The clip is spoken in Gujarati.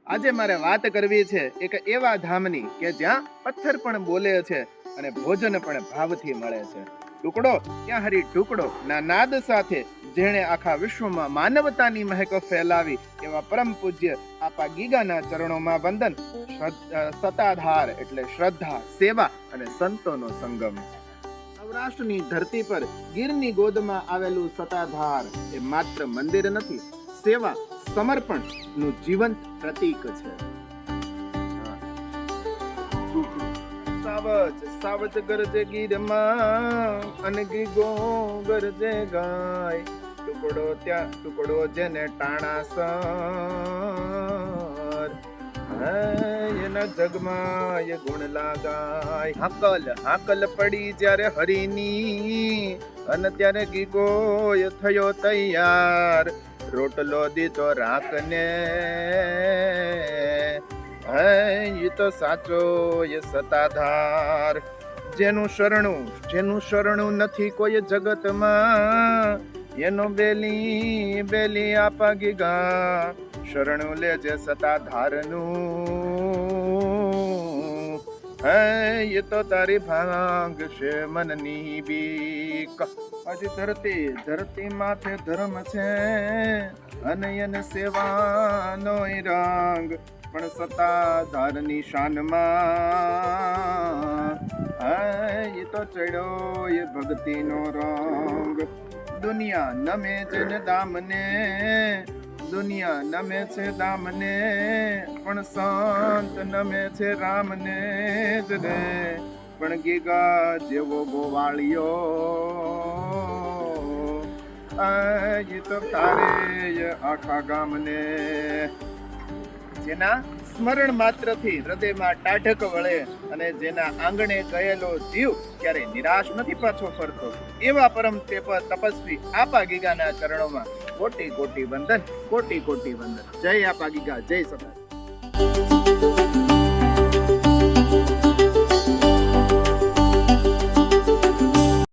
આજે મારે વાત કરવી છે એક એવા ધામની કે જ્યાં પથ્થર પણ બોલે છે અને ભોજન પણ ભાવથી મળે છે. ટુકડો ત્યાં હરી ટુકડો ના નાદ સાથે જેણે આખા વિશ્વમાં માનવતાની મહેક ફેલાવી એવા પરમ પૂજ્ય આપા ગીગાના ચરણોમાં વંદન. સતાધાર એટલે શ્રદ્ધા, સેવા અને સંતોનો સંગમ. સૌરાષ્ટ્રની ધરતી પર ગીરની ગોદમાં આવેલું સતાધાર એ માત્ર મંદિર નથી, સેવા સમર્પણ નું જીવંત પ્રતીક છે. સાવજ સાવજ ગરજે ગીરમાં અને ગીગો ગરજે ગાય. ટુકડો જેને ટાણા સર એના જગમાં એ ગુણ લાગાય. હાકલ પડી જ્યારે હરીની અને ત્યારે ગીગો એ થયો તૈયાર. રોટલો દીધો રાખને એ તો સાચો એ સતાધાર. જેનું શરણું નથી કોઈ જગતમાં એનો બેલી આપા ગીગા. શરણું લેજે સતાધારનું એ તો તારી ભાંગ છે મનની બીક. હજી ધરતી માથે ધર્મ છે અને એને સેવાનો રંગ પણ સતાધારની શાનમાં એ તો ચડ્યો એ ભક્તિનો રંગ. દુનિયા નમે છે દામને પણ સંત નમે છે રામને જ રે. પણ ગીગા જેવો ગોવાળિયો એ તો તારે આખા ગામને. જેના સ્મરણ માત્રથી હૃદયમાં ટાઢક વળે અને જેના આંગણે ગયેલો જીવ ક્યારે નિરાશ નથી પાછો ફરતો, એવા પરમ તપસ્વી આપા ગીગાના ચરણોમાં કોટી કોટી વંદન. જય આપા ગીગા, જય સદા.